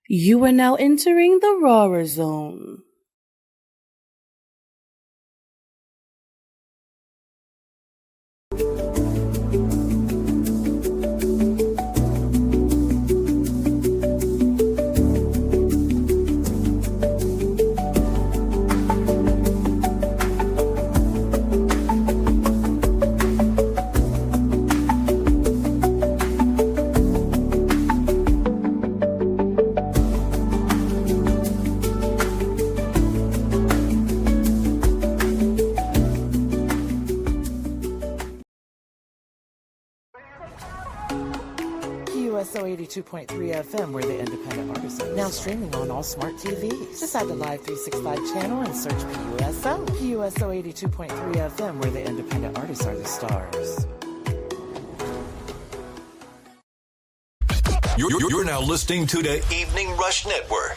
You are now entering the Rawrrzone. USO 82.3 FM, we're the independent artisan. Now streaming on all smart TVs. Just add the Live 365 channel and search PUSO. PUSO 82.3 FM, where the independent artists are the stars. You're now listening to the Evening Rush Network.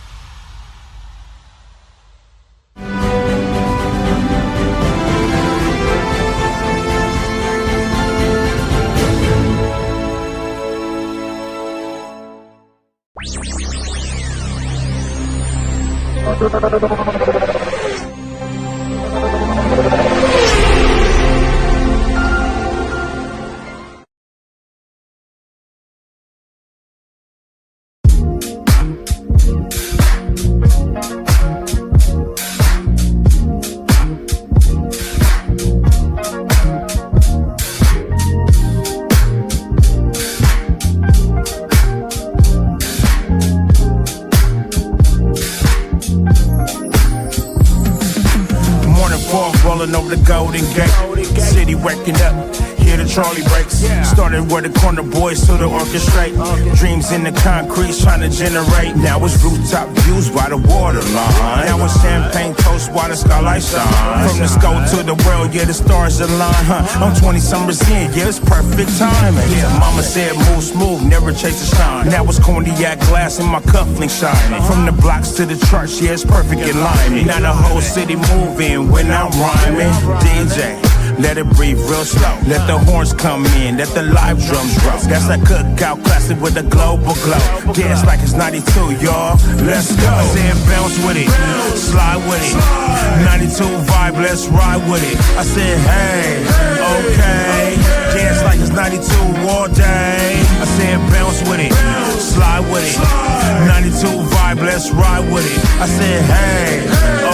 Over the Golden Gate, city waking up, hear the trolley brakes. Started where the corner boys to the orchestrate. Dreams in the concrete trying to generate. Now it's rooftop views by the waterline. Now it's champagne toast while the skylight shine. From the scope to the world, yeah, the stars align. I'm 20 summers in, yeah, it's perfect timing. Mama said move smooth, never chase the shine. Now it's cognac glass in my cufflink shining. From the blocks to the church, yeah, it's perfect in line. Now the whole city moving when I'm rhyming. DJ, let it breathe real slow. Let the horns come in, let the live drums roll. That's that cookout classic with a global glow. Dance like it's 92, y'all. Let's go. I said bounce with it, slide with it. 92 vibe, let's ride with it. I said hey, okay. Dance like it's 92 all day. I said bounce with it, slide with it. 92 vibe, let's ride with it. I said hey,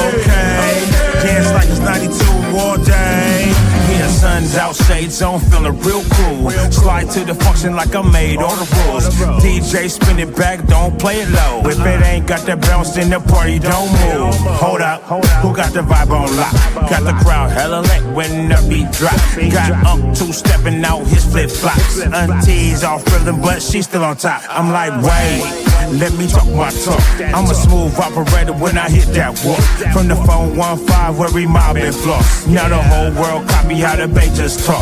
okay. Dance like it's 92 all day. Yeah, sun's out, shades on, feeling real cool. Slide to the function like I made all the rules. DJ spin it back, don't play it low. If it ain't got that bounce in the party, don't move. Hold up, who got the vibe on lock? Got the crowd hella lit when the beat drop. Got two-stepping out his flip-flops. Auntie's all feeling, but she's still on top. I'm like, wait, let me talk my talk. I'm a smooth operator when I hit that walk. From the phone 15 where we mobbing floss. Now the whole world copy how the bass just talk.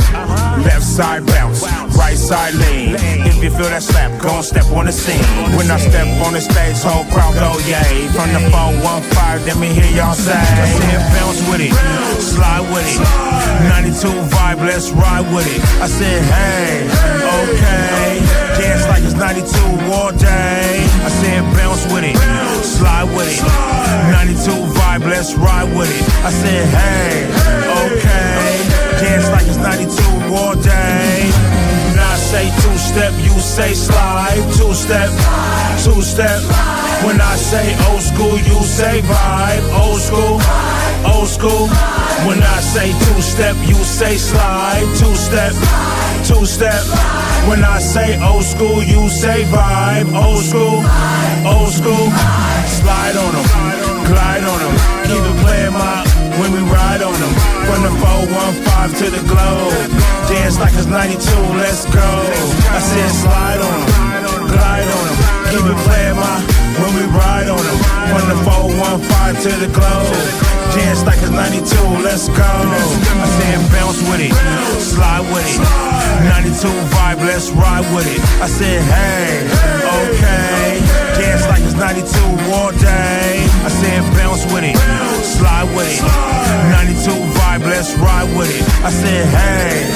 Left side bounce, right side lean. If you feel that slap, gon' step on the scene. When I step on the stage, whole crowd go yay. From the phone 15, let me hear y'all say. I said bounce with it, slide with it. 92 vibe, let's ride with it. I said hey, okay. Dance like it's 92 all day. I said bounce with it, slide with it. 92 vibe, let's ride with it. I said hey, okay. Dance like it's 92 all day. When I say two-step, you say slide. Two-step, two-step. When I say old school, you say vibe. Old school, old school. When I say two-step, you say slide. Two-step, two-step. When I say old school, you say vibe. Old school, old school. Slide on them, glide on them. Keep it playing my when we ride on them. From the 415 to the globe. Dance like it's 92, let's go. I said slide on them, glide on them. Keep it playing my when we ride on them. From the 415 to the globe. Dance like it's 92, let's go. I said bounce with it, slide with it. 92 vibe, let's ride with it. I said hey, okay. Dance like it's 92 all day. I said bounce with it, slide with it. 92 vibe, let's ride with it. I said hey,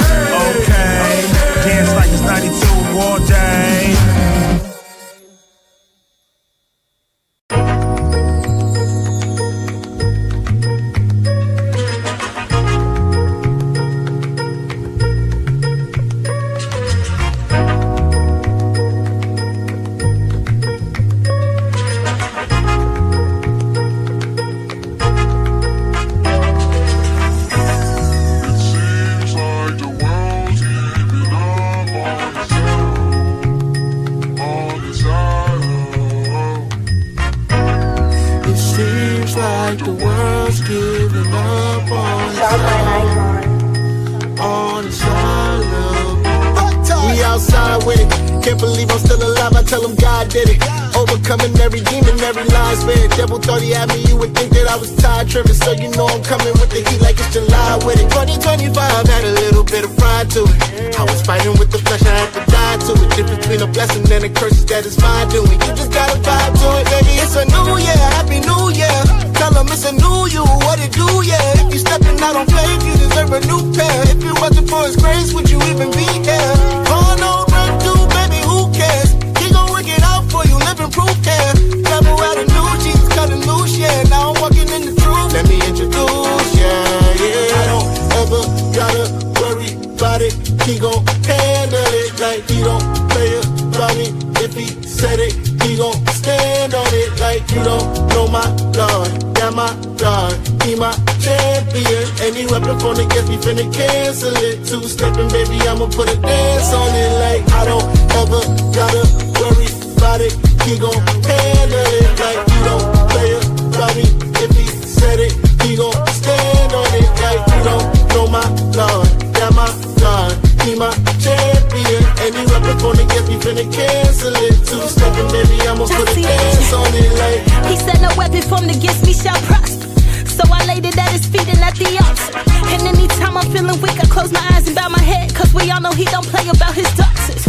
okay. Dance like it's 92 all day. Can't believe I'm still alive, I tell them God did it. Overcoming every demon, every lie spit. Devil thought he had me, you would think that I was tired tripping. So you know I'm coming with the heat like it's July with it. 2025 had a little bit of pride to it. I was fighting with the flesh, I had to die to it. Difference between a blessing and a curse is that it's mine doing. You just gotta vibe to it, baby. It's a new year, happy new year. Tell them it's a new you, what it do, yeah. If you stepping out on faith, you deserve a new pair. If it wasn't for his grace, would you even be here? Oh no, run through, baby, who cares? He gon' work it out for you, living proof, yeah. Devil out of new jeans, cutting loose, yeah. Now I'm walking in the truth. Let me introduce, yeah, yeah. I don't ever gotta worry about it. He gon' handle it like he don't play about me. If he said it, he gon' stand on it like you don't know my Lord. Yeah, my God, he my champion. Any weapon from the guess, we finna cancel it. Two-stepping, baby, I'ma put a dance on it like I don't ever gotta worry about it. He gon' handle it like you don't play about me. If he said it, he gon' stand on it like you don't know my Lord. Yeah, my God, he my champion. Any weapon from the guess, we finna cancel it. Two-stepping, baby, I'ma put a dance on it like he said no weapon from the against me shall prosper. So I laid it at his feet and at the altar. And anytime I'm feeling weak, I close my eyes and bow my head. Cause we all know he don't play about his daughters.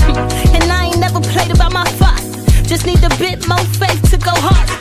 And I ain't never played about my father. Just need a bit more faith to go harder.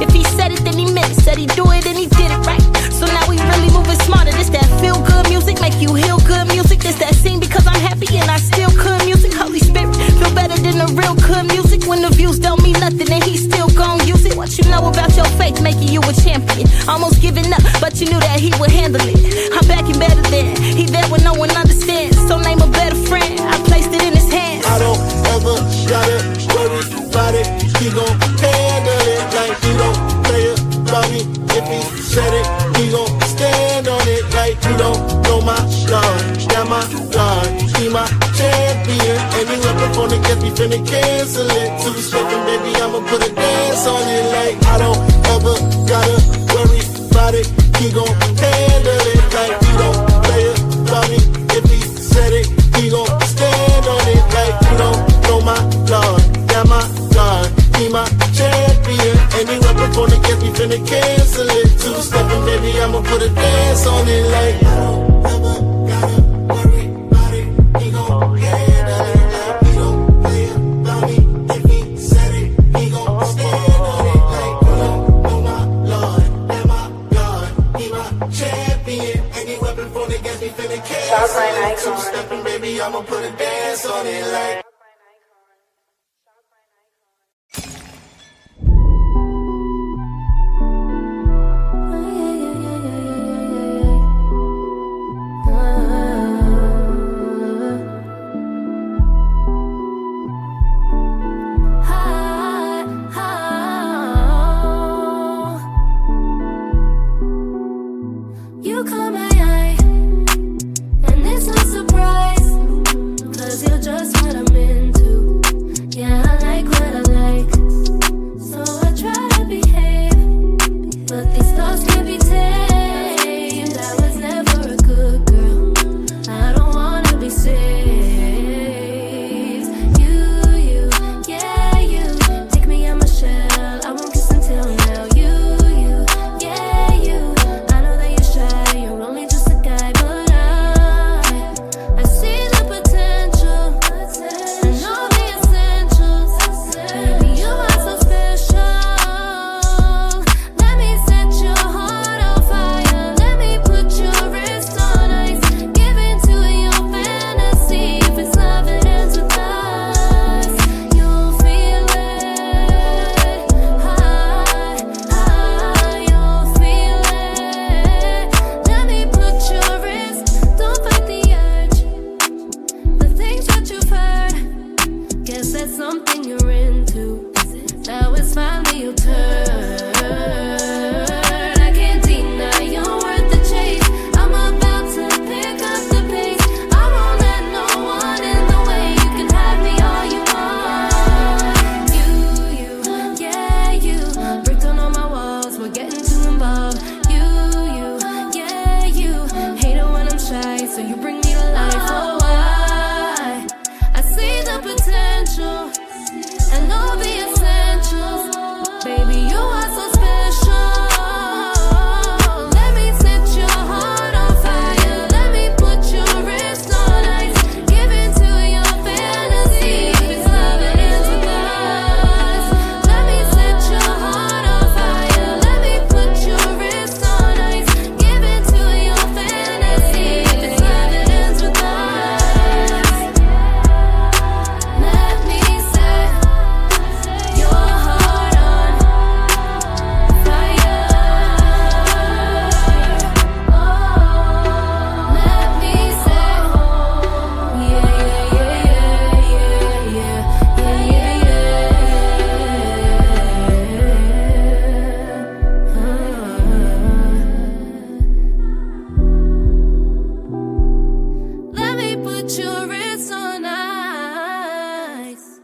If he said it, then he meant it. Said he do it, and he did it right. So now we really moving smarter. This that feel good music, make you heal good music. This that sing because I'm happy and I still good music. Holy Spirit, feel better than the real good music. When the views don't mean nothing and he still gon' use it. What you know about your faith making you a champion. Almost giving up, but you knew that he would handle it. I'm back and better than he there when no one understands. So name a better friend, I placed it in his hands. I don't ever gotta worry about it. He gon' handle it like he don't play about me. If he said it, he gon' stand on it like you don't know my Lord. Yeah, my God, he my champion. Any weapon from the guess, we finna cancel it. Two-stepping, baby, I'ma put a dance on it like I don't ever gotta worry about it. He gon' handle it like you don't play about me. If he said it, he gon' stand on it like you don't know my Lord. Yeah, my God, he my champion. Any weapon from the guess, we finna cancel it. Two-stepping, baby, I'ma put a dance on it like I don't ever gotta worry about it. He gon' handle it like he don't play about me. If he said it, he gon' stand on it like you don't know my Lord. Yeah, my God, he my champion. Any weapon from the guess, we finna cancel it. Two-stepping, baby, I'ma put a dance on it like You caught my eye, and it's no surprise, 'cause you're just what I'm into. Yeah, I like what I like, so I try to behave, but these thoughts can't be tamed. I was never a good girl, I don't wanna be saved. You, take me out my shell, I won't kiss until now. You, yeah, you, I know that you're shy, you're only just a guy, but I see the potential, I know the essentials. Baby, you are so special. Let me set your heart on fire, let me put your wrist on ice. Give into your fantasy, if it's love it ends with us. You'll feel it, high, you'll feel it. Let me put your wrist, don't fight the urge. The things that you've heard, guess that's something you're into. Now it's finally your turn. I can't deny you're worth the chase. I'm about to pick up the pace. I won't let no one in the way. You can have me all you want. You, yeah, you break down all my walls. We're getting too involved. You, yeah, you hate it when I'm shy, so you bring me to life. Oh, I see the potential. and all the essentials. Baby, you are so special. Let me set your heart on fire. Let me put your wrist on ice. Give into your fantasy. It's love that ends with us. Let me set your heart on fire. Let me put your wrist on ice. Give into your fantasy. It's love that ends with us. Let me set your heart on fire. Oh, let me set, yeah, yeah, yeah, let me put your wrist on ice.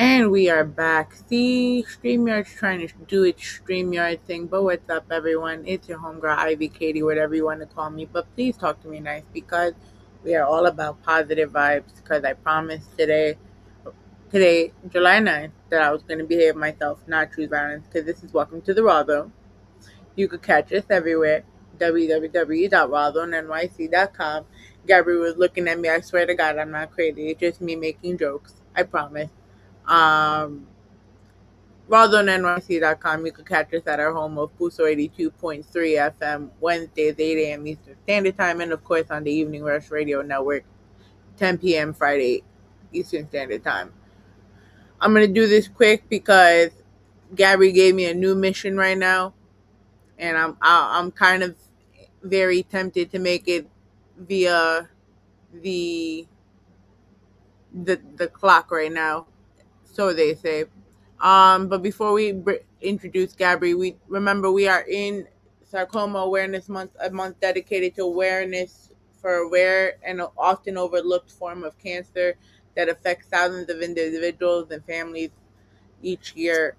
And we are back. See, StreamYard's trying to do its StreamYard thing, but what's up, everyone? It's your homegirl, Ivy Katie, whatever you want to call me. But please talk to me nice because we are all about positive vibes. Because I promised today, July 9th, that I was going to behave myself, not choose violence. Because this is Welcome to the Rawrrzone. You could catch us everywhere. www.rawrzonenyc.com. Gabrí was looking at me. I swear to God, I'm not crazy. It's just me making jokes. I promise. Rawrzonenyc.com. You can catch us at our home of Puso 82.3 FM, Wednesdays, 8 a.m. Eastern Standard Time, and of course on the Evening Rush Radio Network, 10 p.m. Friday Eastern Standard Time. I'm going to do this quick because Gabrí gave me a new mission right now, and I'm kind of very tempted to make it via the clock right now, so they say. But before we introduce Gabrí, we are in Sarcoma Awareness Month, a month dedicated to awareness for a rare and often overlooked form of cancer that affects thousands of individuals and families each year.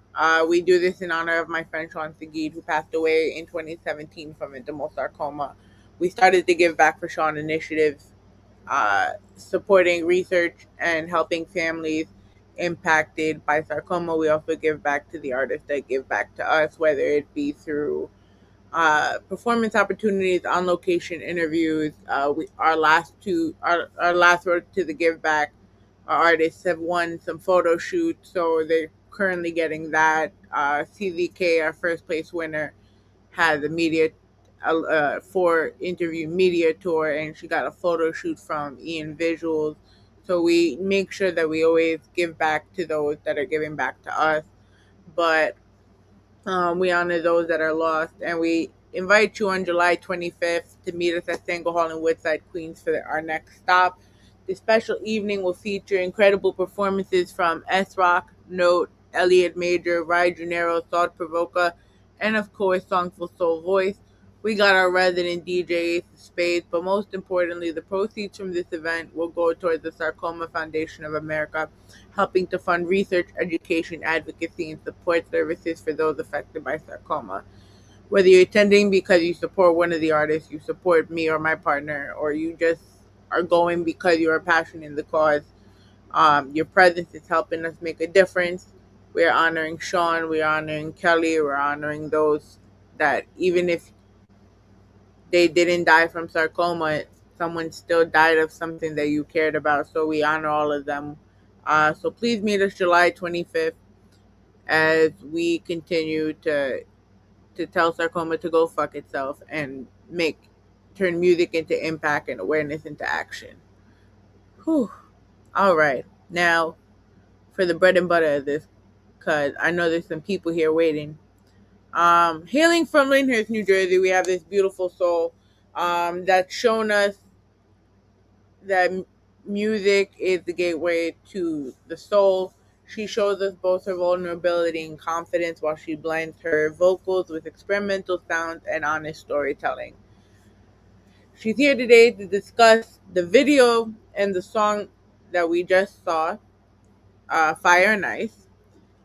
We do this in honor of my friend Sean Seguid, who passed away in 2017 from sarcoma. We started the Give Back for Sean initiative, supporting research and helping families impacted by sarcoma. We also give back to the artists that give back to us, whether it be through performance opportunities, on location interviews. Our last road to the give back, our artists have won some photo shoots, so they're currently getting that. CZK, our first place winner, had the media 4-interview media tour, and she got a photo shoot from Ian Visuals. So we make sure that we always give back to those that are giving back to us, but we honor those that are lost, and we invite you on July 25th to meet us at Sango Hall in Woodside, Queens for our next stop. The special evening will feature incredible performances from S-Rock, Note, Elliot Major, Rye Junero, Thought Provoker, and of course Songful Soul Voice. We got our resident DJ Ace of Spades, but most importantly, the proceeds from this event will go towards the Sarcoma Foundation of America, helping to fund research, education, advocacy, and support services for those affected by sarcoma. Whether you're attending because you support one of the artists, you support me or my partner, or you just are going because you are passionate in the cause, your presence is helping us make a difference. We're honoring Sean, we're honoring Kelly, we're honoring those that even if they didn't die from sarcoma, someone still died of something that you cared about. So we honor all of them. So please meet us July 25th as we continue to tell sarcoma to go fuck itself and turn music into impact and awareness into action. Whew. All right. Now, for the bread and butter of this, because I know there's some people here waiting. Hailing from Lyndhurst, New Jersey, we have this beautiful soul that's shown us that music is the gateway to the soul. She shows us both her vulnerability and confidence while she blends her vocals with experimental sounds and honest storytelling. She's here today to discuss the video and the song that we just saw, Fire and Ice,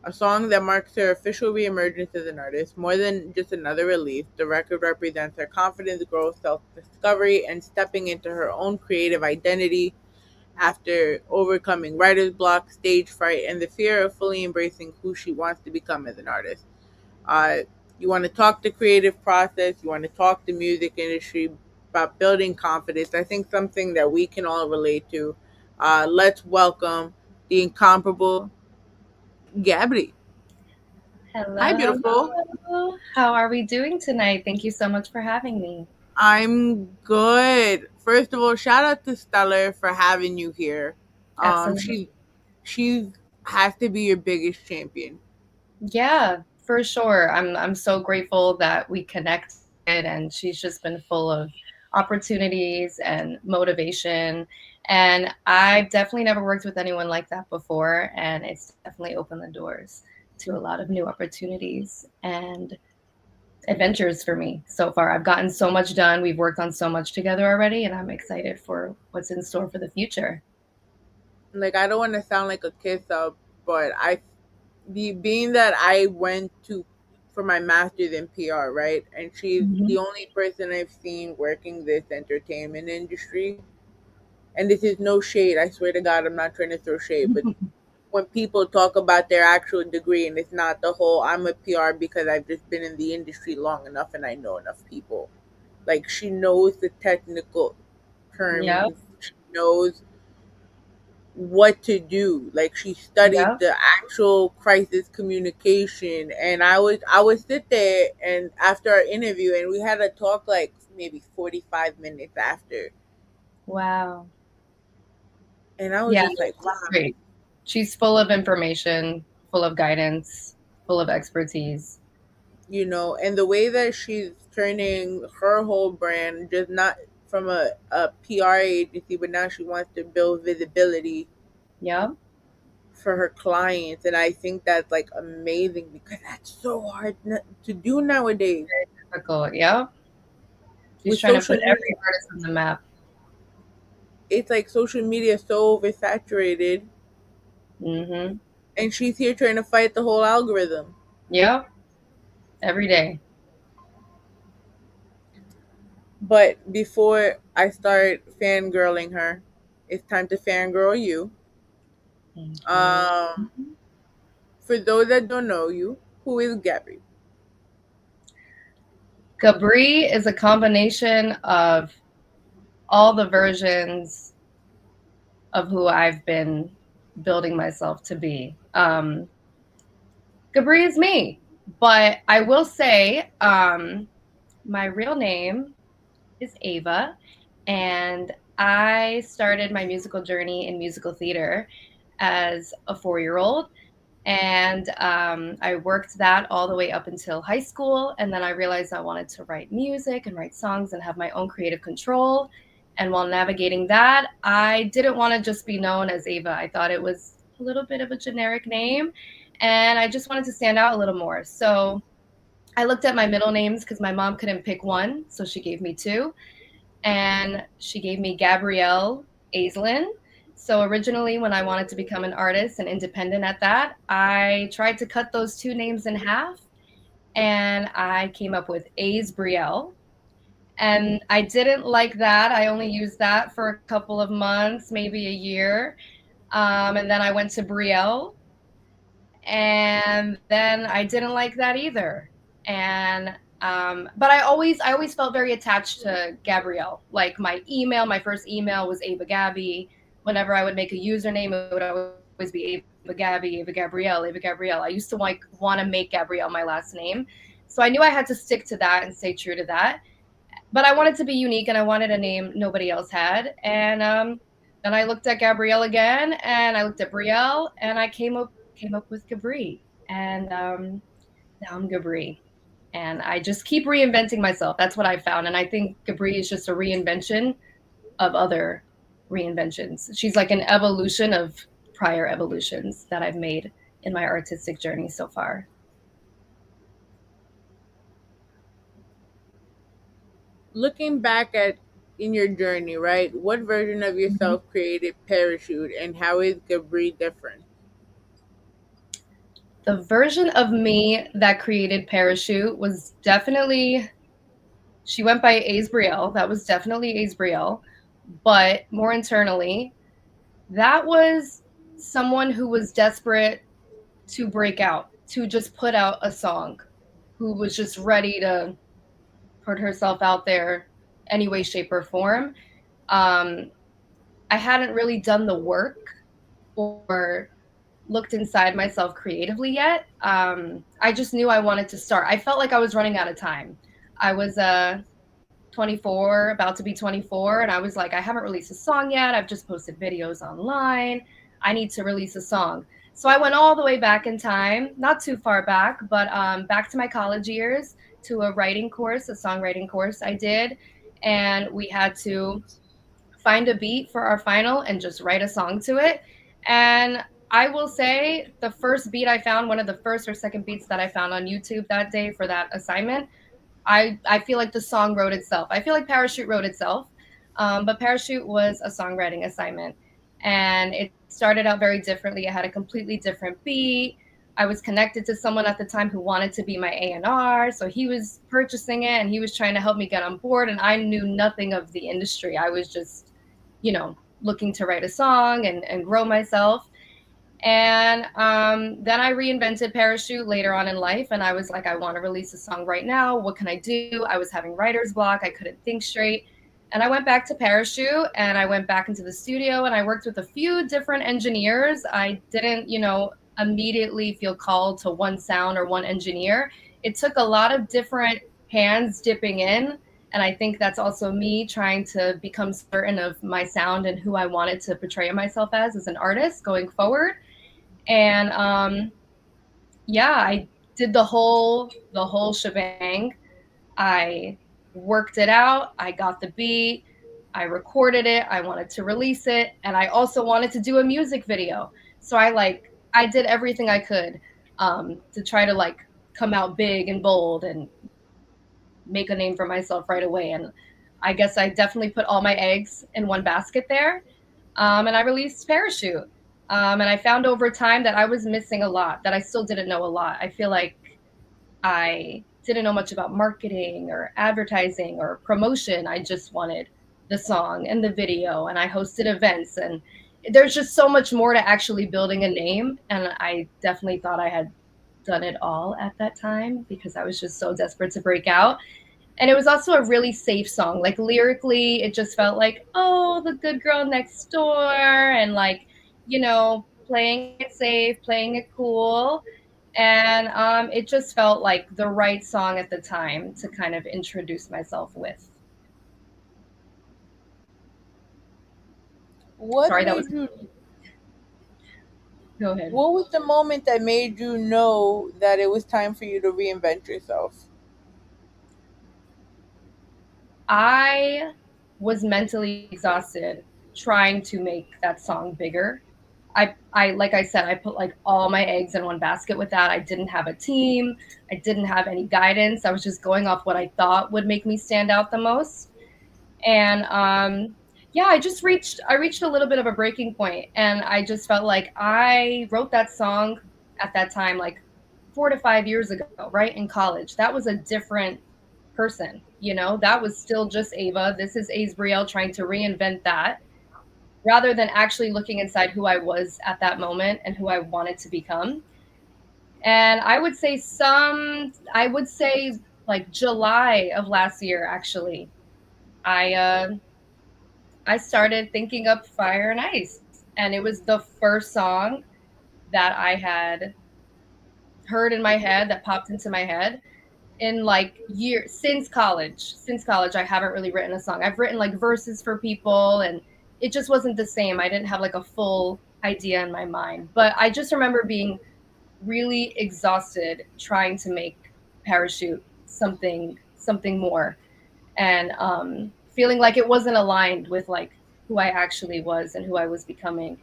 a song that marks her official reemergence as an artist. More than just another release, the record represents her confidence, growth, self-discovery, and stepping into her own creative identity after overcoming writer's block, stage fright, and the fear of fully embracing who she wants to become as an artist. Uh, you want to talk the creative process, you want to talk the music industry about building confidence. I think something that we can all relate to. Let's welcome the incomparable Gabrí. Hello, Hi, beautiful. hello. How are we doing tonight? Thank you so much for having me. I'm good. First of all, shout out to Stellar for having you here. Absolutely. She has to be your biggest champion. Yeah, for sure. I'm so grateful that we connected, and she's just been full of opportunities and motivation. And I've definitely never worked with anyone like that before, and it's definitely opened the doors to a lot of new opportunities and adventures for me so far. I've gotten so much done. We've worked on so much together already, and I'm excited for what's in store for the future. Like, I don't want to sound like a kiss up, but being that I went to for my master's in PR, right? And she's the only person I've seen working this entertainment industry. And this is no shade. I swear to God, I'm not trying to throw shade, but when people talk about their actual degree, and it's not the whole I'm a PR because I've just been in the industry long enough and I know enough people. Like, she knows the technical terms. Yep. She knows what to do. Like, she studied Yep. the actual crisis communication, and I would sit there and after our interview, and we had a talk like maybe 45 minutes after, Wow. and I was Yeah, just like, wow. great. She's full of information, full of guidance, full of expertise. And the way that she's turning her whole brand, just not from a PR agency, but now she wants to build visibility Yep. for her clients. And I think that's like amazing because that's so hard to do nowadays. Difficult. Yep. She's With trying to social put every media, artist on the map. it's like social media is so oversaturated, Mm-hmm. and she's here trying to fight the whole algorithm. Yep. Every day. But before I start fangirling her, it's time to fangirl you. Mhm. For those that don't know you, who is Gabrí? Gabrí is a combination of all the versions of who I've been building myself to be. Gabrí is me, but I will say my real name is Ava, and I started my musical journey in musical theater as a 4-year-old. And I worked that all the way up until high school. And then I realized I wanted to write music and write songs and have my own creative control. And while navigating that, I didn't want to just be known as Ava. I thought it was a little bit of a generic name. And I just wanted to stand out a little more. So I looked at my middle names because my mom couldn't pick one. So she gave me two. And she gave me Gabrielle Aislinn. So originally, when I wanted to become an artist and independent at that, I tried to cut those two names in half, and I came up with A's Brielle. And I didn't like that. I only used that for a couple of months, maybe a year. And then I went to Brielle, and then I didn't like that either. And but I always felt very attached to Gabrielle. Like my first email was Ava Gabby. Whenever I would make a username, it would always be Ava Gabby, Ava Gabrielle, Ava Gabrielle. I used to want to make Gabrielle my last name. So I knew I had to stick to that and stay true to that. But I wanted to be unique, and I wanted a name nobody else had. And then I looked at Gabrielle again, and I looked at Brielle, and I came up with Gabrí. And now I'm Gabrí. And I just keep reinventing myself. That's what I found. And I think Gabrí is just a reinvention of other reinventions. She's like an evolution of prior evolutions that I've made in my artistic journey so far. Looking back at in your journey, right? What version of yourself created Parachute, and how is Gabrí different? The version of me that created Parachute was definitely, she went by Asbriel. That was definitely Asbriel. But more internally, that was someone who was desperate to break out, to just put out a song, who was just ready to put herself out there any way, shape, or form. I hadn't really done the work or looked inside myself creatively yet. I just knew I wanted to start. I felt like I was running out of time. I was 24, about to be 24, and I was like, I haven't released a song yet. I've just posted videos online. I need to release a song. So I went all the way back in time, not too far back, but back to my college years, to a writing course, a songwriting course I did. And we had to find a beat for our final and just write a song to it. And I will say the first beat I found, one of the first or second beats that I found on YouTube that day for that assignment, I feel like the song wrote itself. I feel like Parachute wrote itself, but Parachute was a songwriting assignment. And it started out very differently. It had a completely different beat. I was connected to someone at the time who wanted to be my A&R. So he was purchasing it and he was trying to help me get on board. And I knew nothing of the industry. I was just, looking to write a song and grow myself. And then I reinvented Parachute later on in life. And I was like, I want to release a song right now. What can I do? I was having writer's block. I couldn't think straight. And I went back to Parachute and I went back into the studio and I worked with a few different engineers. I didn't, immediately feel called to one sound or one engineer. It took a lot of different hands dipping in. And I think that's also me trying to become certain of my sound and who I wanted to portray myself as an artist going forward. And I did the whole shebang. I worked it out. I got the beat. I recorded it. I wanted to release it. And I also wanted to do a music video. So I did everything I could to try to come out big and bold and make a name for myself right away. And I guess I definitely put all my eggs in one basket there. And I released Parachute. And I found over time that I was missing a lot, that I still didn't know a lot. I feel like I didn't know much about marketing or advertising or promotion. I just wanted the song and the video, and I hosted events. And there's just so much more to actually building a name. And I definitely thought I had done it all at that time because I was just so desperate to break out. And it was also a really safe song. Like lyrically, it just felt like, oh, the good girl next door, and playing it safe, playing it cool. And it just felt like the right song at the time to kind of introduce myself with. What Sorry, that made was. you? Go ahead. What was the moment that made you know that it was time for you to reinvent yourself? I was mentally exhausted trying to make that song bigger. I like I said, I put all my eggs in one basket with that. I didn't have a team. I didn't have any guidance. I was just going off what I thought would make me stand out the most. And I reached a little bit of a breaking point, and I just felt like I wrote that song at that time, 4 to 5 years ago, right in college. That was a different person, that was still just Ava. This is Asbriel trying to reinvent that, rather than actually looking inside who I was at that moment and who I wanted to become. And I would say July of last year, actually, I started thinking up Fire and Ice. And it was the first song that I had heard in my head, that popped into my head in years since college. I haven't really written a song. I've written verses for people, and it just wasn't the same. I didn't have a full idea in my mind. But I just remember being really exhausted trying to make Parachute something more, and feeling like it wasn't aligned with who I actually was and who I was becoming.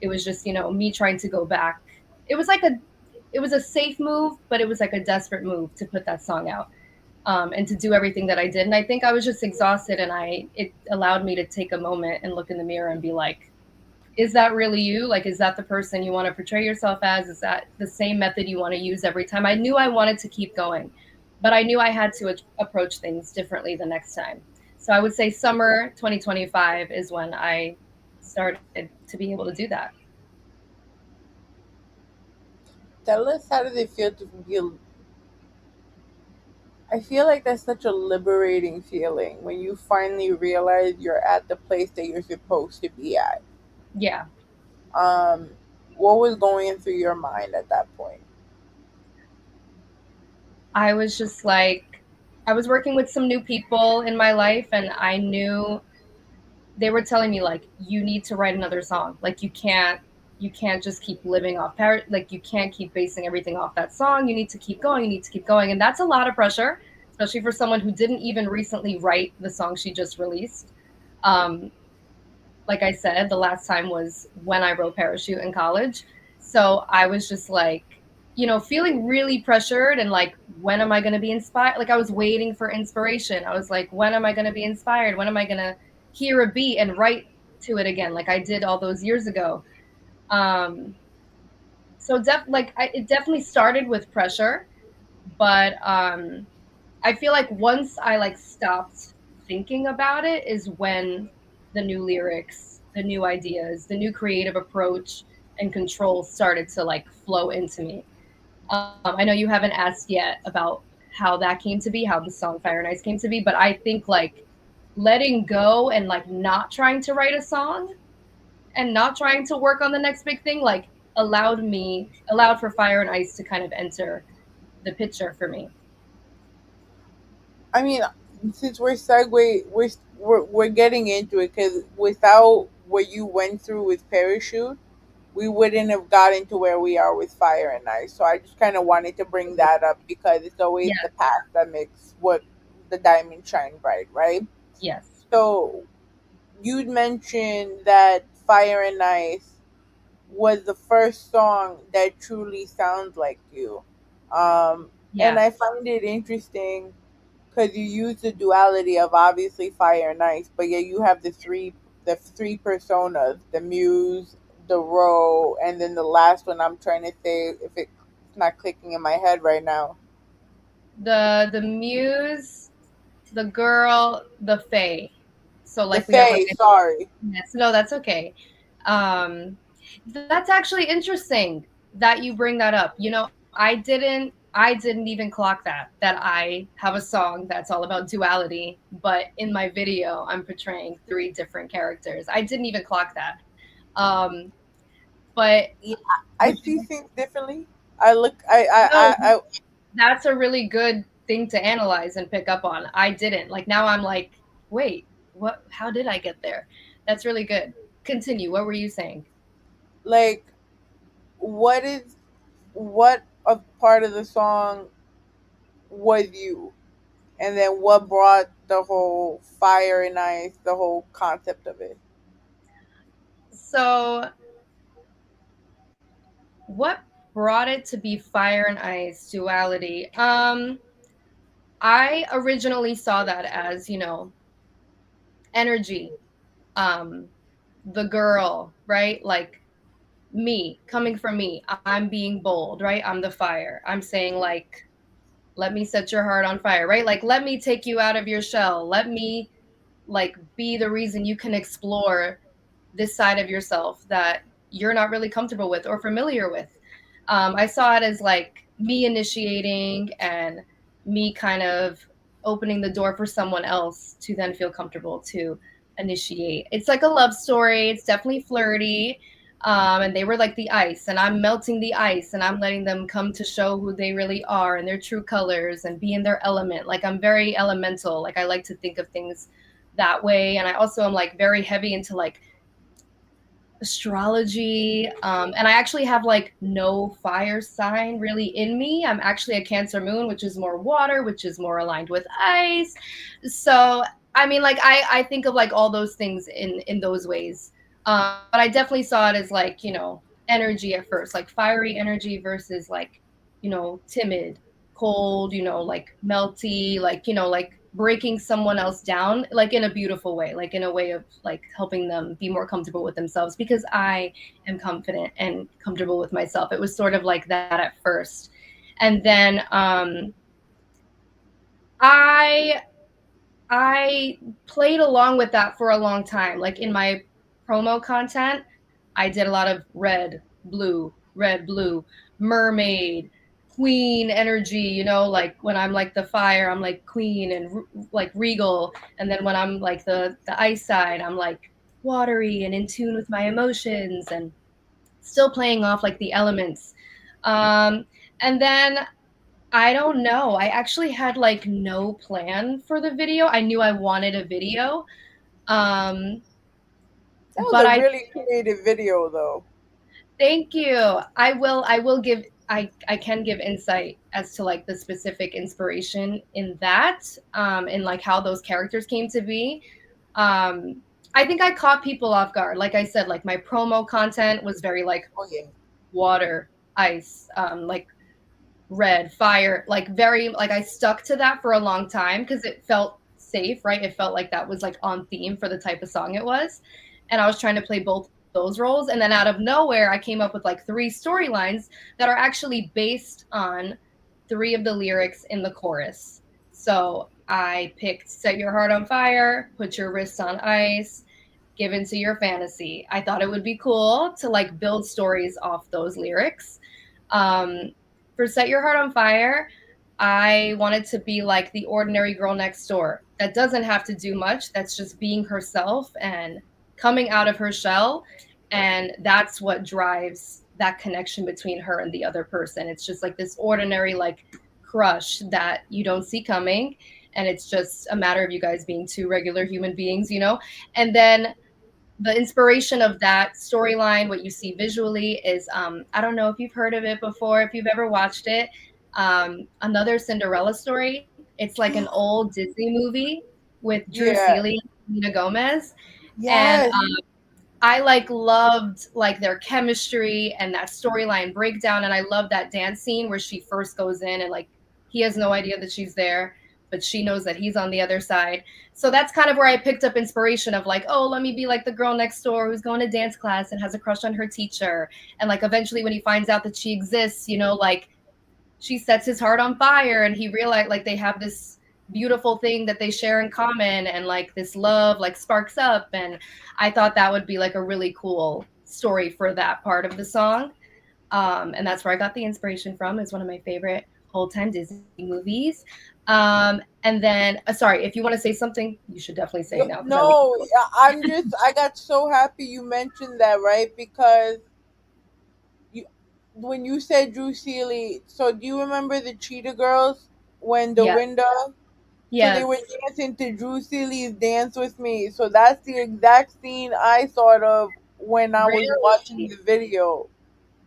It was just, me trying to go back. It was like it was a safe move, but it was like a desperate move to put that song out. And to do everything that I did. And I think I was just exhausted, and it allowed me to take a moment and look in the mirror and be like, is that really you? Like, is that the person you want to portray yourself as? Is that the same method you want to use every time? I knew I wanted to keep going, but I knew I had to approach things differently the next time. So I would say summer 2025 is when I started to be able to do that. Tell us, how does it feel to feel? I feel like that's such a liberating feeling when you finally realize you're at the place that you're supposed to be at. Yeah. Um, what was going through your mind at that point? I was just like, I was working with some new people in my life, and I knew they were telling me like, you need to write another song. Like, you can't just keep living off like, you can't keep basing everything off that song. You need to keep going. You need to keep going. And that's a lot of pressure, especially for someone who didn't even recently write the song she just released. Um, like I said, the last time was when I wrote Parachute in college. So I was just like, feeling really pressured and like, when am I going to be inspired? Like, I was waiting for inspiration. I was like, when am I going to be inspired? When am I going to hear a beat and write to it again, like I did all those years ago? Um, so it definitely started with pressure, but I feel like once I like stopped thinking about it is when the new lyrics, the new ideas, the new creative approach and control started to like flow into me. I know you haven't asked yet about how that came to be, how the song Fire and Ice came to be, but I think like letting go and like not trying to write a song and not trying to work on the next big thing, like allowed for Fire and Ice to kind of enter the picture for me. I mean, since we're getting into it, because without what you went through with Parachute, we wouldn't have gotten to where we are with Fire and Ice. So I just kind of wanted to bring that up because it's always Yeah. the path that makes what the diamond shine bright, right? Yes. So you'd mentioned that Fire and Ice was the first song that truly sounds like you. And Yeah. I find it interesting because you use the duality of obviously fire and ice, but yet you have the three personas: the muse, the row, and then the last one. I'm trying to say if it's not clicking in my head right now. The muse, the girl, the fae. So The like we have like fae. Sorry. yes, no, that's okay. Um, that's actually interesting that you bring that up. I didn't even clock that I have a song that's all about duality, but in my video I'm portraying three different characters. I didn't even clock that. Um, but Yeah, I would see you things differently. I look. no, I that's a really good thing to analyze and pick up on. I didn't. Like now I'm like, wait, what how did I get there? That's really good. Continue. What were you saying? like what a part of the song was you, and then what brought the whole fire and ice, the whole concept of it. So, what brought it to be fire and ice duality? I originally saw that as, energy. Um, the girl, right? Like me, coming from me. I'm being bold, right? I'm the fire. I'm saying like, let me set your heart on fire, right? Like let me take you out of your shell. Let me like be the reason you can explore this side of yourself that you're not really comfortable with or familiar with. I saw it as like me initiating and me kind of opening the door for someone else to then feel comfortable to initiate. It's like a love story. It's definitely flirty. And they were like the ice, and I'm melting the ice, and I'm letting them come to show who they really are and their true colors and be in their element. Like I'm very elemental. Like I like to think of things that way. And I also am like very heavy into like astrology. And I actually have like no fire sign really in me. I'm actually a Cancer moon, which is more water, which is more aligned with ice. So I mean, like I think of like all those things in those ways. But I definitely saw it as like, energy at first, like fiery energy versus like, timid, cold, like melty, like, like breaking someone else down, like in a beautiful way, like in a way of like helping them be more comfortable with themselves because I am confident and comfortable with myself. It was sort of like that at first. And then I I played along with that for a long time. Like in my promo content, I did a lot of red, blue, mermaid, queen energy, like when I'm like the fire, I'm like queen and like regal. And then when I'm like the ice side, I'm like watery and in tune with my emotions and still playing off like the elements. And then I don't know. I actually had like no plan for the video. I knew I wanted a video. Um, That was but a I really creative video, though. thank you. I will give I can give insight as to like the specific inspiration in that, and like how those characters came to be. I think I caught people off guard. Like I said, like my promo content was very like Oh yeah. water, ice, like red, fire, like very like I stuck to that for a long time because it felt safe, right? It felt like that was like on theme for the type of song it was. And I was trying to play both those roles. And then out of nowhere, I came up with like three storylines that are actually based on three of the lyrics in the chorus. So I picked Set Your Heart on Fire, Put Your Wrists on Ice, Give Into Your Fantasy. I thought it would be cool to like build stories off those lyrics. Um, for Set Your Heart on Fire, I wanted to be like the ordinary girl next door that doesn't have to do much. That's just being herself and coming out of her shell. And that's what drives that connection between her and the other person. It's just like this ordinary, like, crush that you don't see coming. And it's just a matter of you guys being two regular human beings. And then the inspiration of that storyline, what you see visually is, I don't know if you've heard of it before, if you've ever watched it, Another Cinderella Story. It's like an old Disney movie with Drew Yeah. Seeley and Selena Gomez. And Yes. I like loved like their chemistry and that storyline breakdown. And I love that dance scene where she first goes in and like he has no idea that she's there, but she knows that he's on the other side. So that's kind of where I picked up inspiration of like, oh, let me be like the girl next door who's going to dance class and has a crush on her teacher. And like eventually when he finds out that she exists, like she sets his heart on fire and he realized like they have this beautiful thing that they share in common and like this love like sparks up. And I thought that would be like a really cool story for that part of the song. And that's where I got the inspiration from. It's one of my favorite old time Disney movies. And then sorry, if you want to say something, you should definitely say it now. No, I got so happy you mentioned that, right? Because when you said Drew Seeley, so do you remember the Cheetah Girls when the Yeah. window? So they were Yes. dancing to Drew Seeley's Dance With Me. So that's the exact scene I thought of when I was watching Really? the video.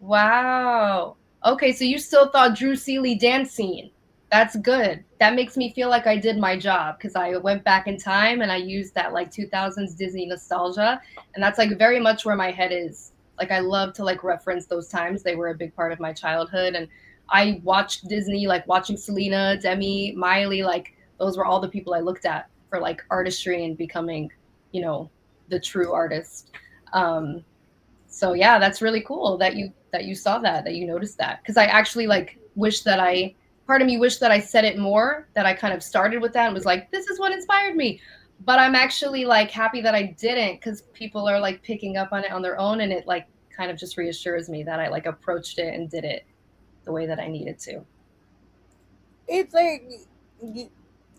Wow. Okay, so you still thought Drew Seeley dance scene. That's good. That makes me feel like I did my job because I went back in time and I used that like 2000s Disney nostalgia. And that's like very much where my head is. Like I love to like reference those times. They were a big part of my childhood. And I watched Disney, like watching Selena, Demi, Miley, like those were all the people I looked at for like artistry and becoming, the true artist. Um, so yeah, that's really cool that you saw that you noticed that, because I actually like wish that I part of me wished that I said it more, that I kind of started with that and was like, this is what inspired me. But I'm actually like happy that I didn't, because people are like picking up on it on their own, and it like kind of just reassures me that I like approached it and did it the way that I needed to. It's like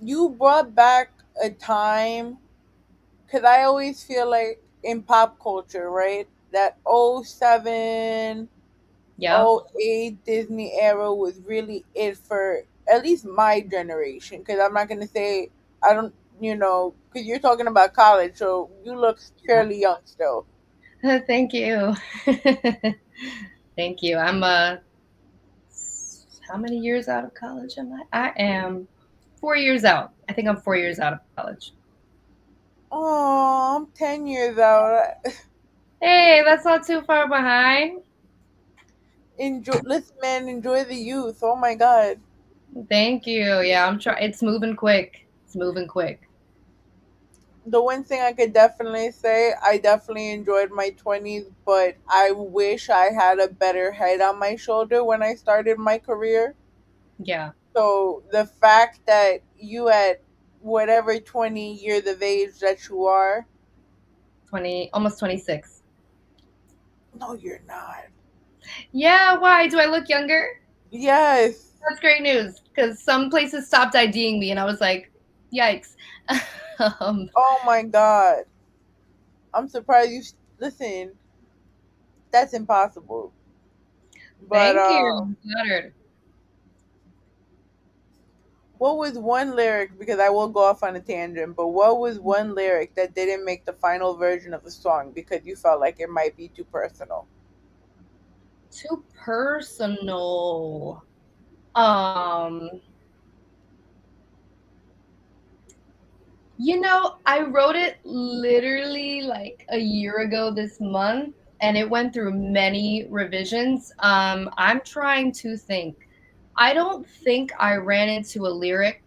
you brought back a time, because I always feel like in pop culture, right? That '07, Yeah. '08 Disney era was really it for at least my generation. Because I'm not going to say, I don't, because you're talking about college, so you look fairly young still. Thank you. Thank you. I'm how many years out of college am I? I am 4 years out. I think I'm 4 years out of college. Oh, I'm 10 years out. Hey, that's not too far behind. Listen, man, enjoy the youth. Oh my God. Thank you. Yeah, I'm trying. It's moving quick. It's moving quick. The one thing I could definitely say, I definitely enjoyed my 20s, but I wish I had a better head on my shoulder when I started my career. Yeah, So the fact that you at whatever 20 years of age that you are, 20, almost 26. no, you're not. Yeah, why? Do I look younger? Yes. That's great news because some places stopped IDing me, and I was like, yikes. um, Oh my God. I'm surprised listen, that's impossible. But Thank you. I'm flattered. what was one lyric, because I will go off on a tangent, but what was one lyric that didn't make the final version of the song because you felt like it might be too personal? Too personal. Um, I wrote it literally like a year ago this month, and it went through many revisions. I'm trying to think. I don't think I ran into a lyric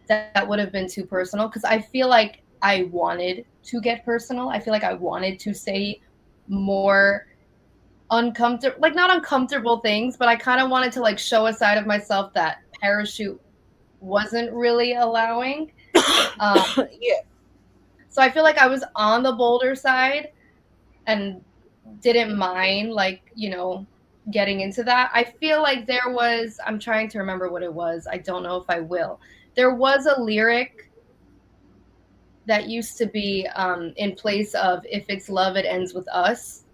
that would have been too personal because I feel like I wanted to get personal. I feel like I wanted to say more uncomfortable, like not uncomfortable things, but I kind of wanted to like show a side of myself that Parachute wasn't really allowing. Um, Yeah. so I feel like I was on the bolder side and didn't mind getting into that. I feel like I'm trying to remember what it was. I don't know if I will. There was a lyric that used to be in place of "If it's love, it ends with us."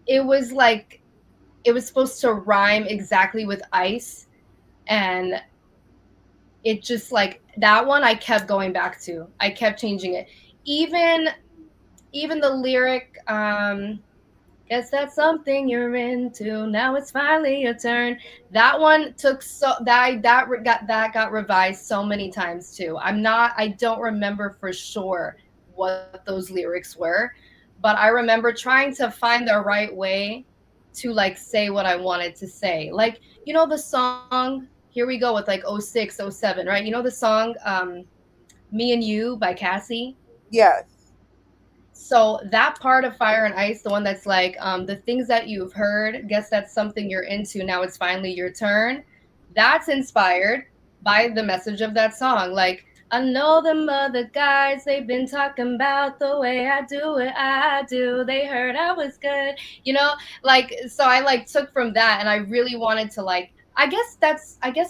It was like it was supposed to rhyme exactly with ice, and it just like that one I kept going back to. I kept changing it. Even the lyric, guess that's something you're into. Now it's finally your turn. That one took so that got revised so many times too. I don't remember for sure what those lyrics were, but I remember trying to find the right way to like say what I wanted to say. Like, the song Here We Go with like oh 06, oh 07, right? You know the song Me and You by Cassie? Yes. So that part of Fire and Ice, the one that's like the things that you've heard, guess that's something you're into. Now it's finally your turn. That's inspired by the message of that song. Like, I know them other guys, they've been talking about the way I do it. I do. They heard I was good. You know, so I like took from that and I really wanted to like I guess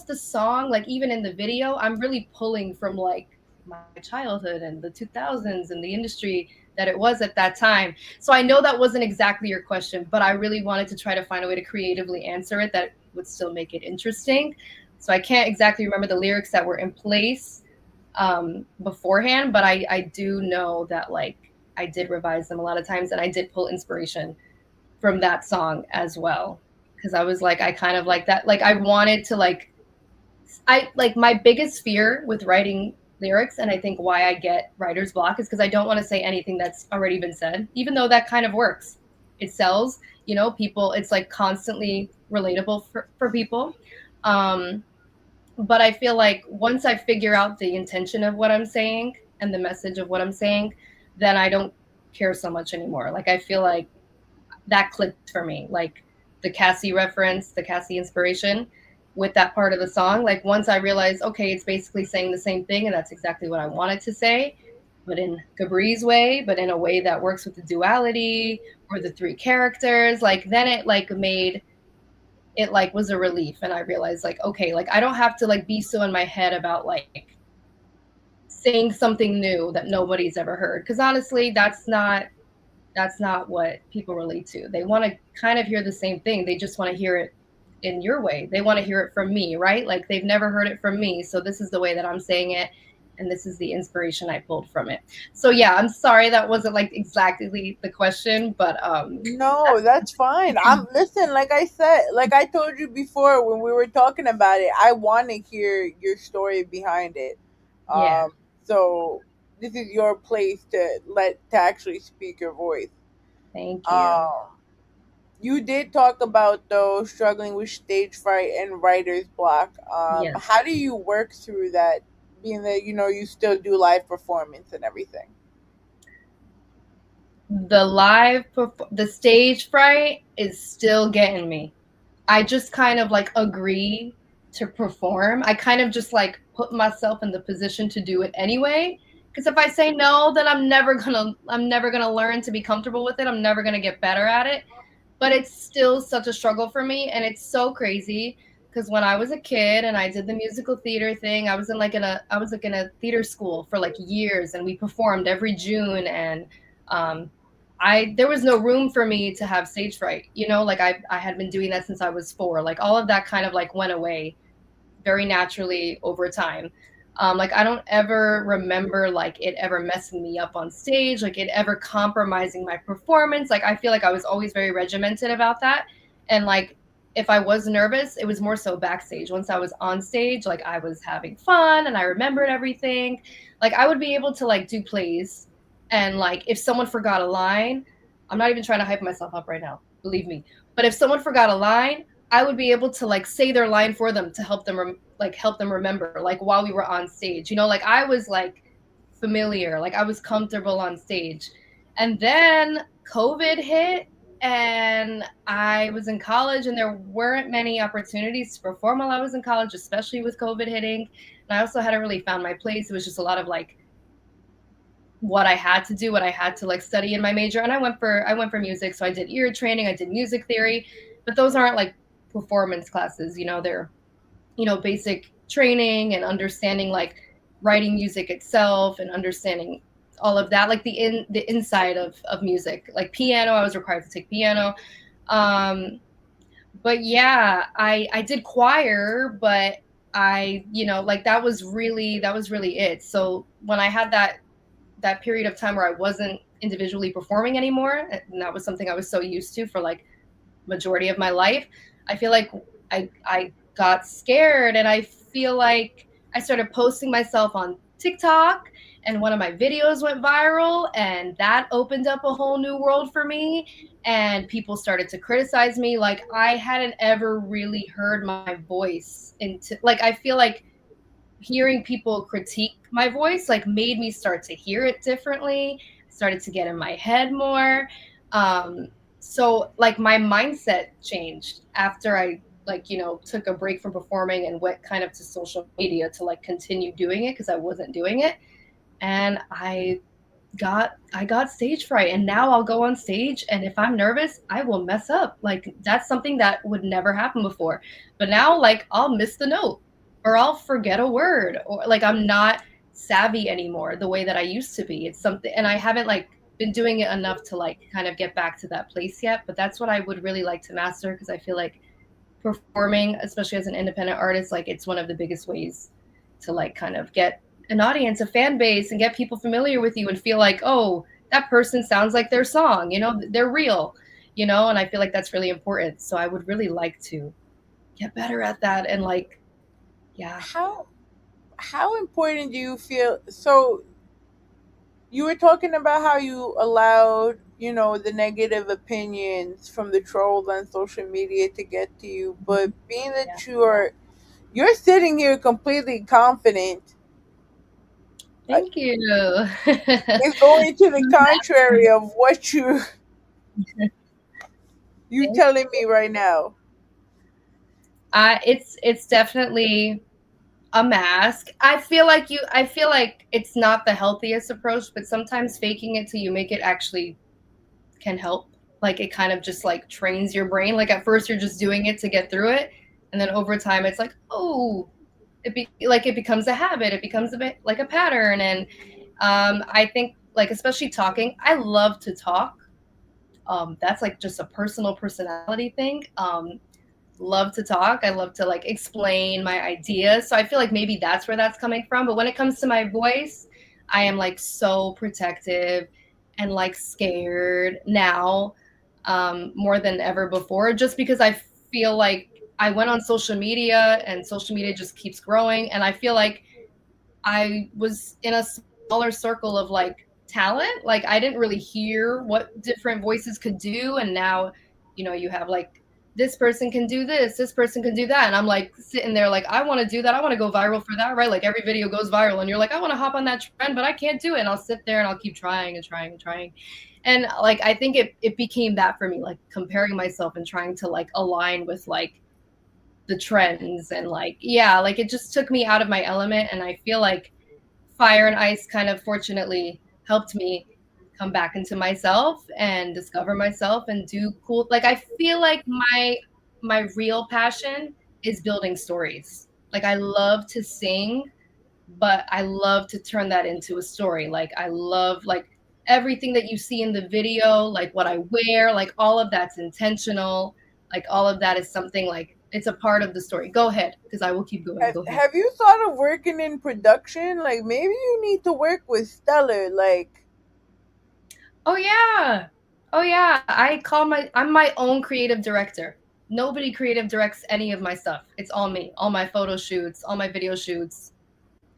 the song, like even in the video, I'm really pulling from like my childhood and the 2000s and the industry that it was at that time. So I know that wasn't exactly your question, but I really wanted to try to find a way to creatively answer it that would still make it interesting. So I can't exactly remember the lyrics that were in place beforehand, but I do know that like I did revise them a lot of times and I did pull inspiration from that song as well. Cause I was like, I kind of like that. Like I wanted to I like my biggest fear with writing lyrics, and I think why I get writer's block is because I don't want to say anything that's already been said, even though that kind of works. It sells, people, it's like constantly relatable for people. Um, but I feel like once I figure out the intention of what I'm saying and the message of what I'm saying, then I don't care so much anymore. Like I feel like that clicked for me. Like the Cassie reference, the Cassie inspiration with that part of the song. Like once I realized, okay, it's basically saying the same thing, and that's exactly what I wanted to say, but in Gabrí's way, but in a way that works with the duality or the three characters. Like then it like made it like was a relief, and I realized like, okay, like I don't have to like be so in my head about like saying something new that nobody's ever heard. Because honestly, that's not what people relate to. They want to kind of hear the same thing. They just want to hear it in your way. They want to hear it from me, right? Like they've never heard it from me. So this is the way that I'm saying it. And this is the inspiration I pulled from it. So yeah, I'm sorry that wasn't like exactly the question, but No, that's fine. Listen, like I said, like I told you before when we were talking about it, I want to hear your story behind it. yeah. So this is your place to actually speak your voice. Thank you. You did talk about though struggling with stage fright and writer's block. Yes. How do you work through that? Being that you still do live performance and everything. The stage fright is still getting me. I just kind of like agree to perform. I kind of just like put myself in the position to do it anyway. Because if I say no, then I'm never gonna learn to be comfortable with it. I'm never gonna get better at it. But it's still such a struggle for me, and it's so crazy because when I was a kid and I did the musical theater thing, I was like in a theater school for like years, and we performed every June, and um, I there was no room for me to have stage fright. Like I had been doing that since I was 4. Like all of that kind of like went away very naturally over time. Like I don't ever remember like it ever messing me up on stage, like it ever compromising my performance. Like I feel like I was always very regimented about that. And like if I was nervous, it was more so backstage. Once I was on stage, like I was having fun and I remembered everything. Like I would be able to like do plays and like if someone forgot a line, I'm not even trying to hype myself up right now, believe me. But if someone forgot a line, I would be able to like say their line for them to help them help them remember like while we were on stage. Like I was like familiar, like I was comfortable on stage. And then COVID hit and I was in college and there weren't many opportunities to perform while I was in college, especially with COVID hitting. And I also hadn't really found my place. It was just a lot of like what I had to do, what I had to like study in my major. And I went for music. So I did ear training, I did music theory, but those aren't like performance classes, they're, basic training and understanding like writing music itself and understanding all of that, like the inside of music, like piano. I was required to take piano. But yeah, I did choir, but like that was really it. So when I had that period of time where I wasn't individually performing anymore, and that was something I was so used to for like majority of my life, I feel like I got scared, and I feel like I started posting myself on TikTok, and one of my videos went viral, and that opened up a whole new world for me, and people started to criticize me like I hadn't ever really heard my voice into like I feel like hearing people critique my voice like made me start to hear it differently, started to get in my head more. So like my mindset changed after I like took a break from performing and went kind of to social media to like continue doing it because I wasn't doing it. And I got stage fright, and now I'll go on stage, and if I'm nervous, I will mess up. Like that's something that would never happen before. But now like I'll miss the note or I'll forget a word, or like I'm not savvy anymore the way that I used to be. It's something, and I haven't like been doing it enough to like kind of get back to that place yet, but that's what I would really like to master because I feel like performing, especially as an independent artist, like it's one of the biggest ways to like kind of get an audience, a fan base, and get people familiar with you and feel like, oh, that person sounds like their song, they're real, and I feel like that's really important. So I would really like to get better at that. And like, yeah. How important do you feel? So you were talking about how you allowed the negative opinions from the trolls on social media to get to you, but being that you're sitting here completely confident. Thank you. It's going to the contrary of what you telling me right now. It's definitely a mask. I feel like it's not the healthiest approach, but sometimes faking it till you make it actually can help. Like it kind of just like trains your brain. Like at first you're just doing it to get through it, and then over time it's like, oh, it becomes a habit. It becomes a bit like a pattern. And I think like especially talking, I love to talk. That's like just a personality thing. Love to talk. I love to like explain my ideas. So I feel like maybe that's where that's coming from. But when it comes to my voice, I am like so protective and like scared now, more than ever before, just because I feel like I went on social media and social media just keeps growing. And I feel like I was in a smaller circle of like talent. Like I didn't really hear what different voices could do, and now, you have like this person can do this person can do that, and I'm like sitting there like I want to do that. I want to go viral for that, right? Like every video goes viral, and you're like I want to hop on that trend, but I can't do it. And I'll sit there and I'll keep trying and trying and trying. And like I think it became that for me, like comparing myself and trying to like align with like the trends, and like like it just took me out of my element. And I feel like Fire and Ice kind of fortunately helped me come back into myself and discover myself and do cool. Like I feel like my real passion is building stories. Like I love to sing, but I love to turn that into a story. Like I love like everything that you see in the video, like what I wear, like all of that's intentional. Like all of that is something like it's a part of the story. Go ahead, because I will keep going. Go ahead. Have you thought of working in production? Like maybe you need to work with Stellar. Like, Oh yeah. Oh yeah. I'm my own creative director. Nobody creative directs any of my stuff. It's all me. All my photo shoots, all my video shoots.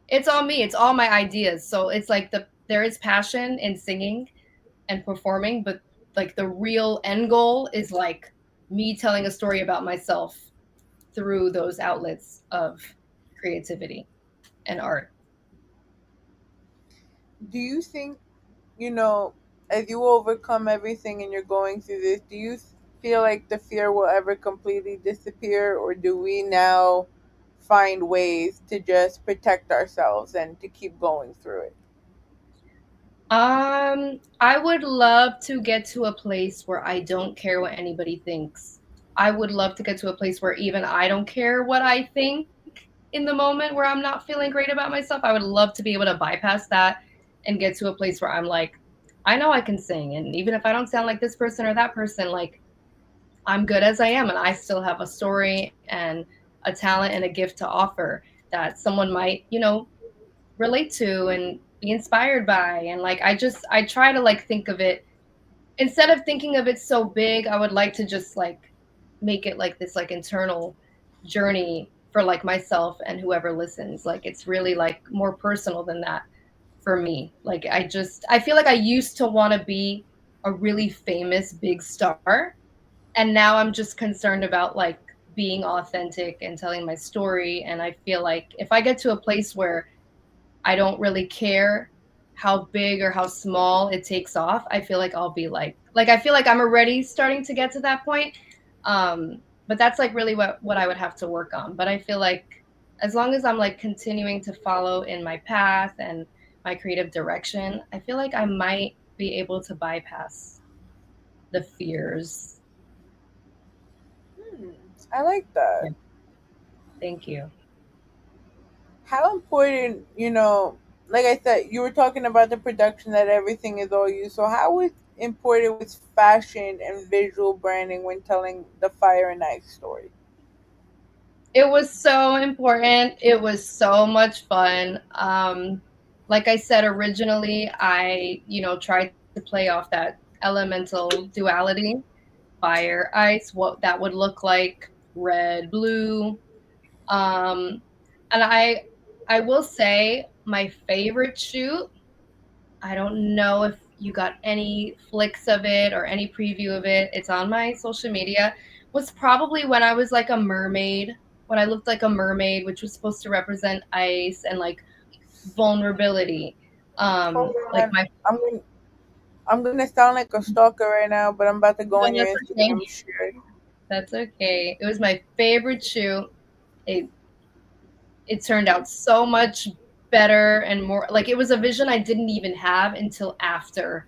It's all me. It's all my ideas. So it's like there is passion in singing and performing, but like the real end goal is like me telling a story about myself through those outlets of creativity and art. do you think, you know, as you overcome everything and you're going through this, do you feel like the fear will ever completely disappear, or do we now find ways to just protect ourselves and to keep going through it? I would love to get to a place where I don't care what anybody thinks. I would love to get to a place where even I don't care what I think in the moment where I'm not feeling great about myself. I would love to be able to bypass that and get to a place where I'm like, I know I can sing. And even if I don't sound like this person or that person, like I'm good as I am. And I still have a story and a talent and a gift to offer that someone might, relate to and be inspired by. And like I try to like think of it, instead of thinking of it so big, I would like to just like make it like this like internal journey for like myself and whoever listens. Like it's really like more personal than that for me. Like I feel like I used to want to be a really famous big star, and now I'm just concerned about like being authentic and telling my story. And I feel like if I get to a place where I don't really care how big or how small it takes off, I feel like I'll be like I feel like I'm already starting to get to that point. But that's like really what I would have to work on. But I feel like as long as I'm like continuing to follow in my path and my creative direction, I feel like I might be able to bypass the fears. I like that. Thank you. How important, like I said, you were talking about the production, that everything is all you. So how important was fashion and visual branding when telling the Fire and Ice story? It was so important. It was so much fun. Like I said, originally, I, tried to play off that elemental duality, fire, ice, what that would look like, red, blue. And I will say my favorite shoot, I don't know if you got any flicks of it or any preview of it. It's on my social media. Was probably when I was like a mermaid, when I looked like a mermaid, which was supposed to represent ice and like vulnerability. Hold Like on. my I'm gonna sound like a stalker right now, but I'm about to go No, on your that's okay. Instagram share. That's okay. It was my favorite shoot. It turned out so much better and more like it was a vision I didn't even have until after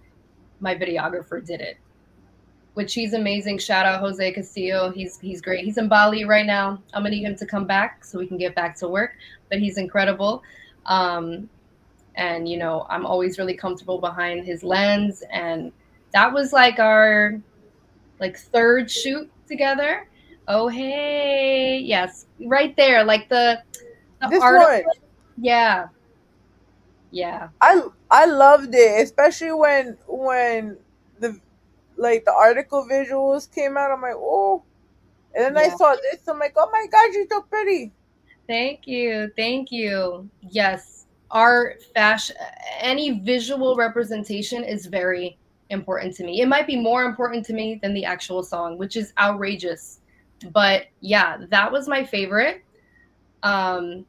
my videographer did it, which he's amazing. Shout out Jose Castillo. He's great. He's in Bali right now. I'm gonna need him to come back so we can get back to work, but he's incredible. And I'm always really comfortable behind his lens, and that was like our like third shoot together. Oh hey, yes, right there, like the This art. one, Yeah. I loved it, especially when the the article visuals came out. I'm like, oh, and then I Yeah. saw this. I'm like, oh my god, she's so pretty. Thank you. Yes. art, fashion, any visual representation is very important to me. It might be more important to me than the actual song, which is outrageous. But yeah, that was my favorite. Um,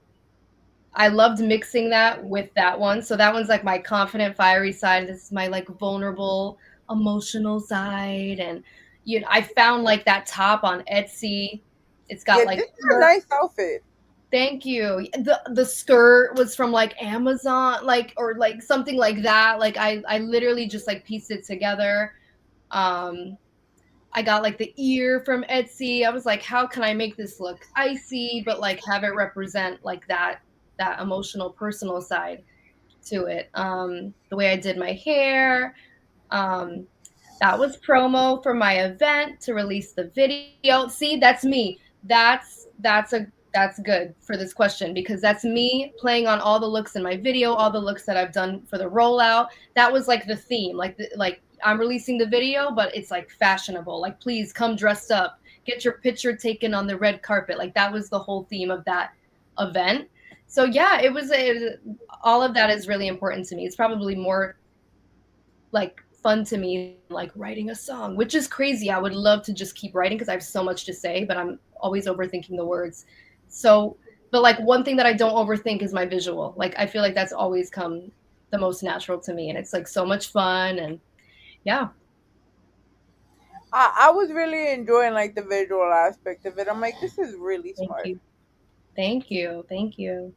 I loved mixing that with that one. So that one's like my confident, fiery side. This is my like vulnerable, emotional side. And I found like that top on Etsy. It's got Yeah, like this is a nice outfit. thank you. The skirt was from like Amazon, like or like something like that. Like I literally just like pieced it together. Um I got like the ear from Etsy. I was like, how can I make this look icy, but like have it represent like that emotional, personal side to it. The way I did my hair. Um, that was promo for my event to release the video. See, that's me. That's good for this question because that's me playing on all the looks in my video, all the looks that I've done for the rollout. That was like the theme, like I'm releasing the video, but it's like fashionable. Like please come dressed up, get your picture taken on the red carpet. Like that was the whole theme of that event. So yeah, it was all of that is really important to me. It's probably more like fun to me like writing a song, which is crazy. I would love to just keep writing because I have so much to say, but I'm always overthinking the words. So, but like one thing that I don't overthink is my visual. Like I feel like that's always come the most natural to me, and it's like so much fun. And yeah, I was really enjoying like the visual aspect of it. I'm like, this is really thank smart. you, thank you, thank you.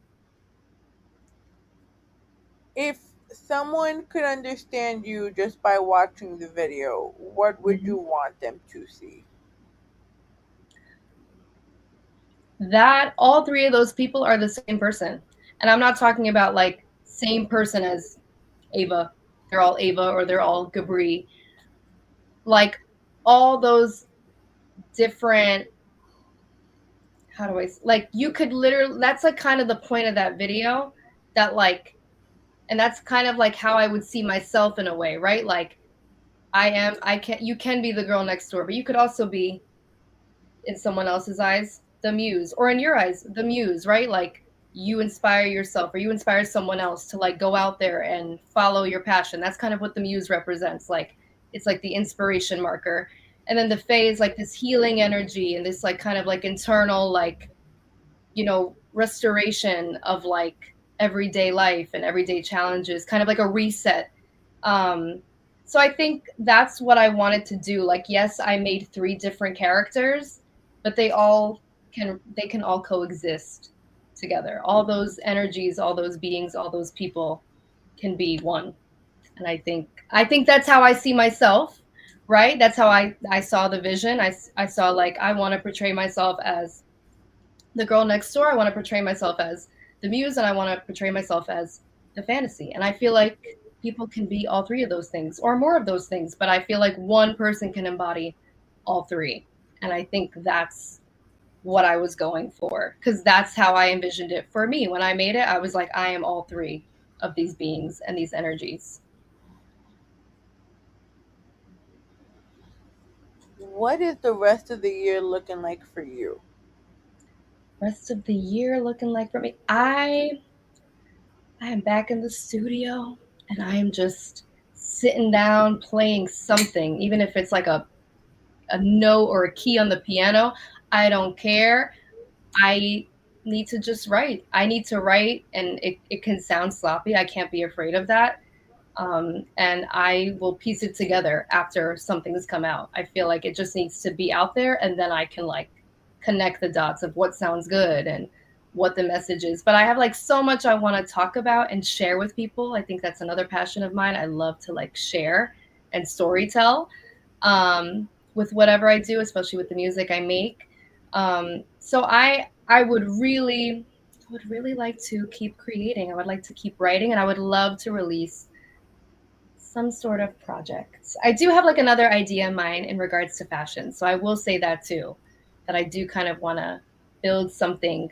If someone could understand you just by watching the video, what would you want them to see? That all three of those people are the same person, and I'm not talking about like same person as Ava. They're all Ava or they're all Gabrí. Like all those different, how do I like you could literally, that's like kind of the point of that video, that like, and that's kind of like how I would see myself in a way, right? Like I can, you can be the girl next door, but you could also be, in someone else's eyes, the muse, or in your eyes, the muse, right? Like you inspire yourself or you inspire someone else to like go out there and follow your passion. That's kind of what the muse represents. Like it's like the inspiration marker. And then the fae is like this healing energy and this like kind of like internal like, restoration of like everyday life and everyday challenges, kind of like a reset. So I think that's what I wanted to do. Like, yes, I made 3 different characters, but they can all coexist together. All those energies, all those beings, all those people can be one. And I think that's how I see myself, right? That's how I saw the vision. I saw like I want to portray myself as the girl next door. I want to portray myself as the muse, and I want to portray myself as the fantasy. And I feel like people can be all 3 of those things or more of those things, but I feel like one person can embody all 3. And I think that's what I was going for, because that's how I envisioned it for me. When I made it, I was like, I am all 3 of these beings and these energies. What is the rest of the year looking like for you? Rest of the year looking like for me, I am back in the studio and I am just sitting down playing something, even if it's like a note or a key on the piano. I don't care. I need to just write. I need to write, and it can sound sloppy. I can't be afraid of that. And I will piece it together after something's come out. I feel like it just needs to be out there, and then I can like connect the dots of what sounds good and what the message is. But I have like so much I want to talk about and share with people. I think that's another passion of mine. I love to like share and storytell with whatever I do, especially with the music I make. So I would really like to keep creating. I would like to keep writing, and I would love to release some sort of project. I do have like another idea in mind in regards to fashion. So I will say that too, that I do kind of want to build something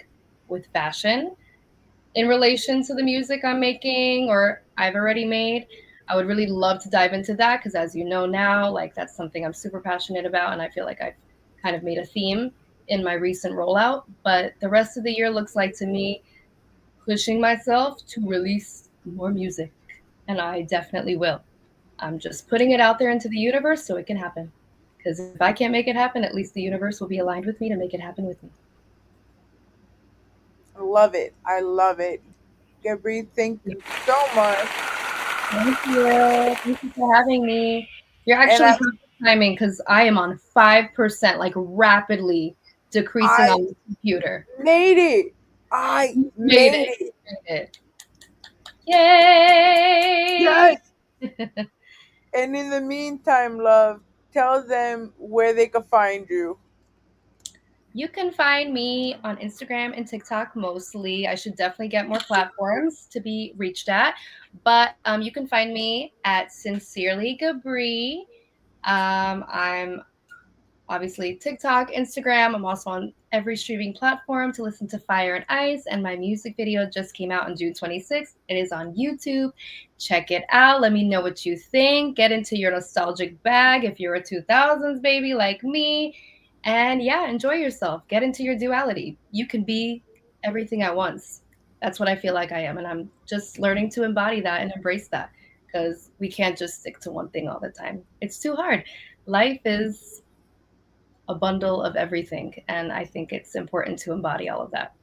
with fashion in relation to the music I'm making or I've already made. I would really love to dive into that because, as you know now, like that's something I'm super passionate about, and I feel like I've kind of made a theme in my recent rollout. But the rest of the year looks like to me pushing myself to release more music, and I definitely will. I'm just putting it out there into the universe so it can happen. Because if I can't make it happen, at least the universe will be aligned with me to make it happen with me. I love it. I love it. Gabrí, thank you so much. Thank you. Thank you for having me. You're And actually perfect timing because I am on 5%, like rapidly decreasing I on the computer. made it. I Made made it. it. Made it. Yay! Yes. And in the meantime, love, tell them where they can find you. You can find me on Instagram and TikTok mostly. I should definitely get more platforms to be reached at. But you can find me at Sincerely Gabrí. I'm obviously TikTok, Instagram. I'm also on every streaming platform to listen to Fire and Ice. And my music video just came out on June 26th. It is on YouTube. Check it out. Let me know what you think. Get into your nostalgic bag if you're a 2000s baby like me. And yeah, enjoy yourself. Get into your duality. You can be everything at once. That's what I feel like I am. And I'm just learning to embody that and embrace that because we can't just stick to one thing all the time. It's too hard. Life is a bundle of everything. And I think it's important to embody all of that.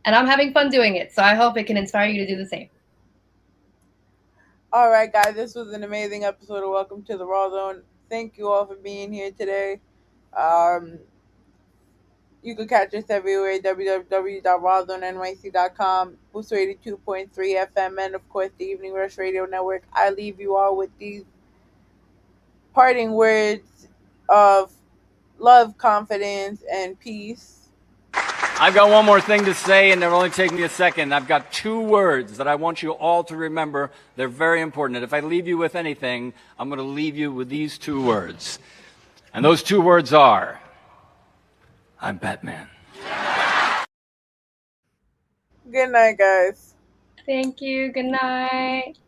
And I'm having fun doing it. So I hope it can inspire you to do the same. All right, guys, this was an amazing episode of Welcome to the Rawrrzone. Thank you all for being here today. You can catch us everywhere at www.rawrzoneny.com, Booster 82.3 FM, and of course the Evening Rush Radio Network. I leave you all with these parting words of love, confidence, and peace. I've got one more thing to say, and it'll only take me a second. I've got 2 words that I want you all to remember. They're very important. And if I leave you with anything, I'm going to leave you with these 2 words. And those 2 words are, I'm Batman. Good night, guys. Thank you. Good night.